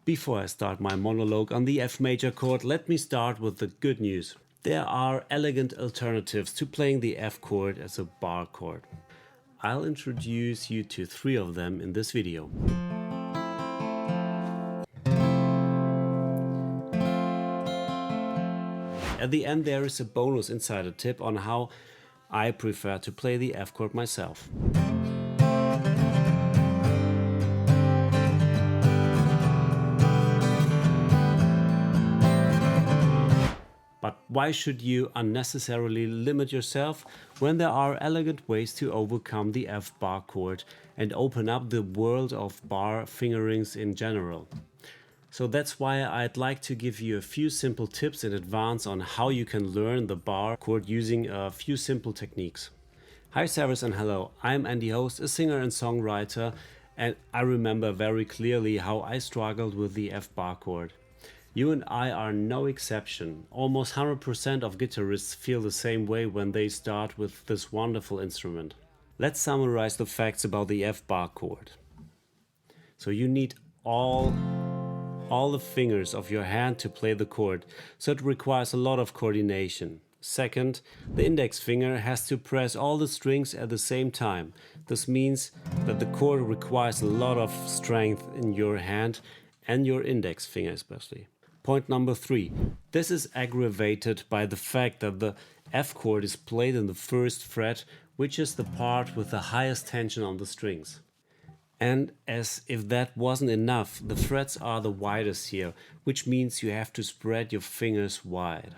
Before I start my monologue on the F major chord, let me start with the good news. There are elegant alternatives to playing the F chord as a bar chord. I'll introduce you to 3 of them in this video. At the end there is a bonus insider tip on how I prefer to play the F chord myself. But why should you unnecessarily limit yourself when there are elegant ways to overcome the F bar chord and open up the world of bar fingerings in general? So that's why I'd like to give you a few simple tips in advance on how you can learn the bar chord using a few simple techniques. Hi, servus and hello, I'm Andy Host, a singer and songwriter, and I remember very clearly how I struggled with the F bar chord. You and I are no exception. Almost 100% of guitarists feel the same way when they start with this wonderful instrument. Let's summarize the facts about the F bar chord. So you need all the fingers of your hand to play the chord, so it requires a lot of coordination. Second, the index finger has to press all the strings at the same time. This means that the chord requires a lot of strength in your hand and your index finger especially. Point number 3. This is aggravated by the fact that the F chord is played in the 1st fret, which is the part with the highest tension on the strings. And as if that wasn't enough, the frets are the widest here, which means you have to spread your fingers wide.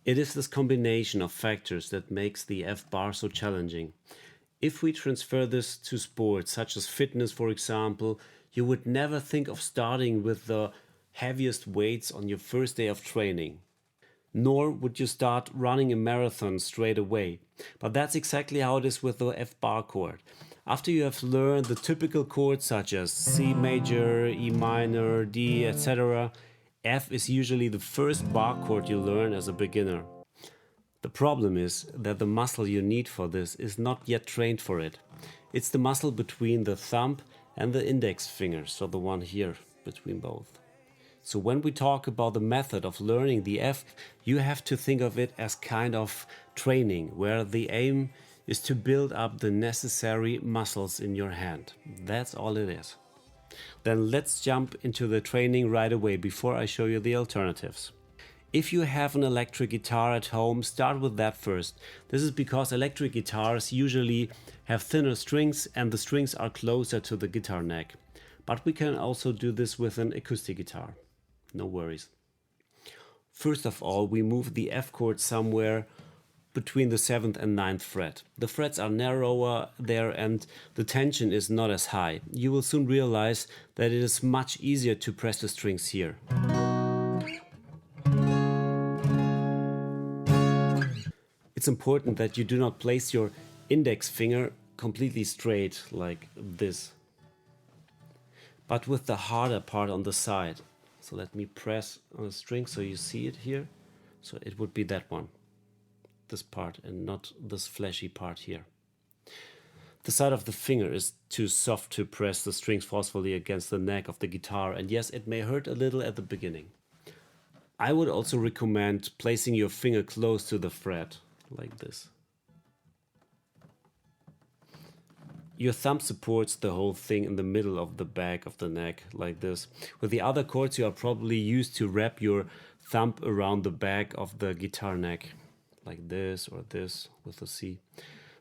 It is this combination of factors that makes the F bar so challenging. If we transfer this to sports, such as fitness for example, you would never think of starting with the heaviest weights on your first day of training. Nor would you start running a marathon straight away. But that's exactly how it is with the F bar chord. After you have learned the typical chords such as C major, E minor, D, etc., F is usually the first bar chord you learn as a beginner. The problem is that the muscle you need for this is not yet trained for it. It's the muscle between the thumb and the index finger, so the one here between both. So when we talk about the method of learning the F, you have to think of it as kind of training, where the aim is to build up the necessary muscles in your hand. That's all it is. Then let's jump into the training right away before I show you the alternatives. If you have an electric guitar at home, start with that first. This is because electric guitars usually have thinner strings and the strings are closer to the guitar neck. But we can also do this with an acoustic guitar. No worries. First of all, we move the F chord somewhere between the 7th and 9th fret. The frets are narrower there and the tension is not as high. You will soon realize that it is much easier to press the strings here. It's important that you do not place your index finger completely straight like this, but with the harder part on the side. So let me press on the string so you see it here. So it would be that one, this part, and not this fleshy part here. The side of the finger is too soft to press the strings forcefully against the neck of the guitar, and yes, it may hurt a little at the beginning. I would also recommend placing your finger close to the fret, like this. Your thumb supports the whole thing in the middle of the back of the neck, like this. With the other chords you are probably used to wrap your thumb around the back of the guitar neck, like this or this with the C.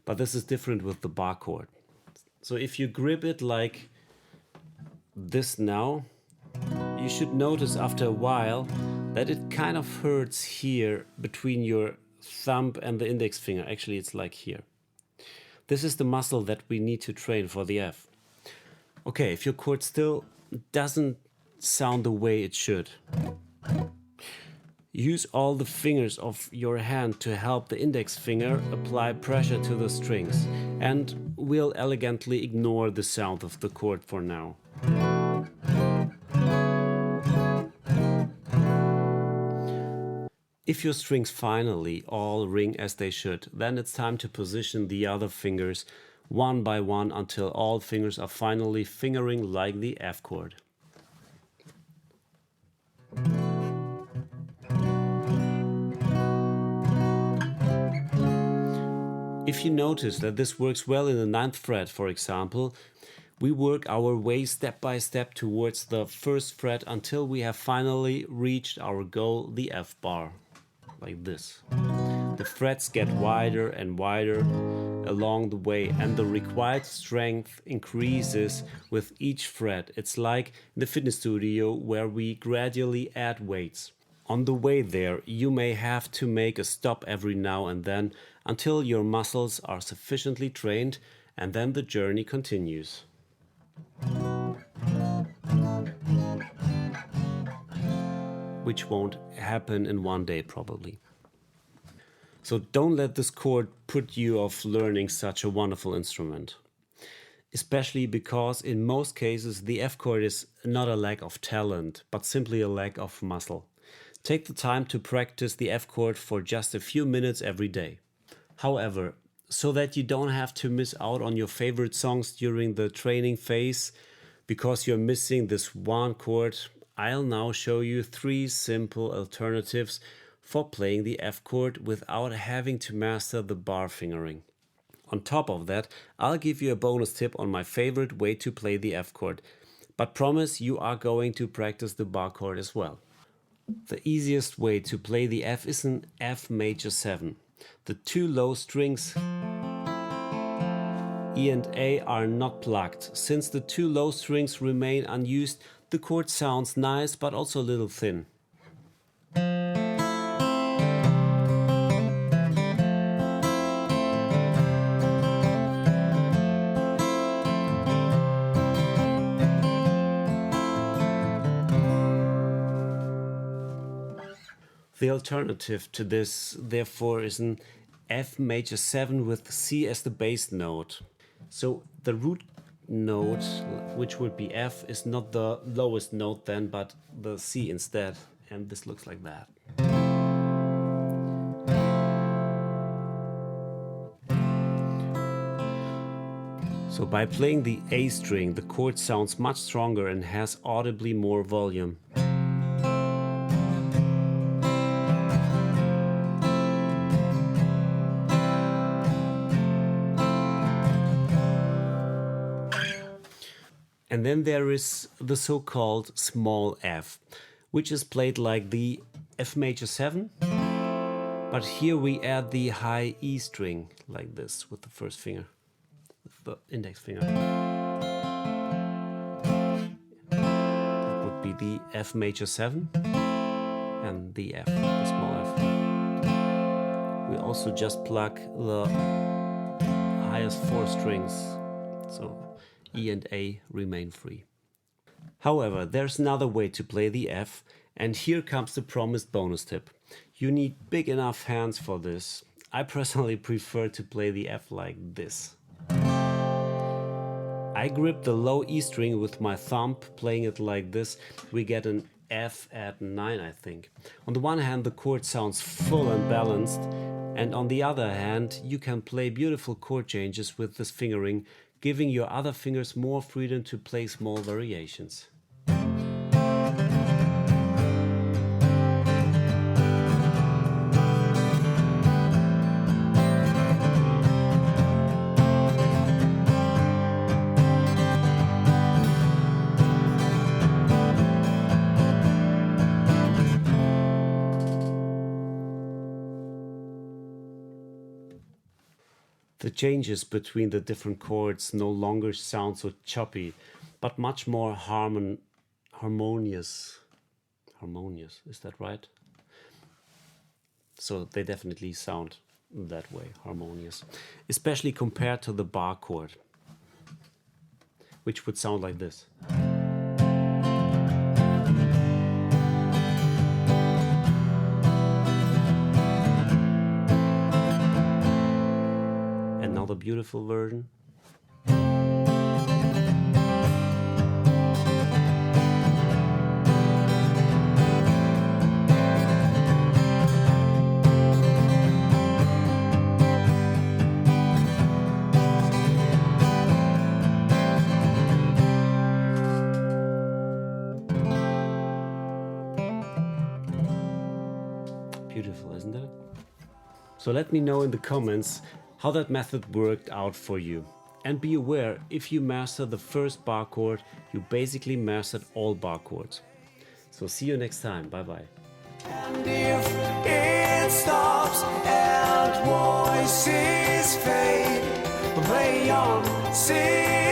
But this is different with the bar chord. So if you grip it like this now, you should notice after a while that it kind of hurts here between your thumb and the index finger. Actually, it's like here. This is the muscle that we need to train for the F. Okay, if your chord still doesn't sound the way it should, use all the fingers of your hand to help the index finger apply pressure to the strings, and we'll elegantly ignore the sound of the chord for now. If your strings finally all ring as they should, then it's time to position the other fingers one by one until all fingers are finally fingering like the F chord. If you notice that this works well in the 9th fret, for example, we work our way step by step towards the 1st fret until we have finally reached our goal, the F bar, like this. The frets get wider and wider along the way, and the required strength increases with each fret. It's like in the fitness studio where we gradually add weights. On the way there, you may have to make a stop every now and then until your muscles are sufficiently trained, and then the journey continues. Which won't happen in one day, probably. So don't let this chord put you off learning such a wonderful instrument. Especially because in most cases the F chord is not a lack of talent, but simply a lack of muscle. Take the time to practice the F chord for just a few minutes every day. However, so that you don't have to miss out on your favorite songs during the training phase because you're missing this one chord, I'll now show you 3 simple alternatives for playing the F chord without having to master the bar fingering. On top of that, I'll give you a bonus tip on my favorite way to play the F chord, but promise you are going to practice the bar chord as well. The easiest way to play the F is an F major 7. The 2 low strings E and A are not plucked. Since the 2 low strings remain unused, the chord sounds nice but also a little thin. The alternative to this, therefore, is an F major 7 with C as the bass note. So the root note, which would be F, is not the lowest note then, but the C instead. And this looks like that. So by playing the A string, the chord sounds much stronger and has audibly more volume. And then there is the so-called small f, which is played like the F major 7, but here we add the high E string, like this, with the first finger, with the index finger. That would be the F major 7 and the F, the small f. We also just pluck the highest 4 strings, so E and A remain free. However, there's another way to play the F, and here comes the promised bonus tip. You need big enough hands for this. I personally prefer to play the F like this. I grip the low E string with my thumb, playing it like this. We get an F at 9, I think. On the one hand, the chord sounds full and balanced, and on the other hand, you can play beautiful chord changes with this fingering, giving your other fingers more freedom to play small variations. The changes between the different chords no longer sound so choppy, but much more harmonious. Harmonious, is that right? So they definitely sound that way, harmonious. Especially compared to the bar chord, which would sound like this. The beautiful version. Beautiful, isn't it? So let me know in the comments how that method worked out for you. And be aware, if you master the first bar chord, you basically mastered all bar chords. So see you next time. Bye bye. And if it stops and voices fade, play on, sing.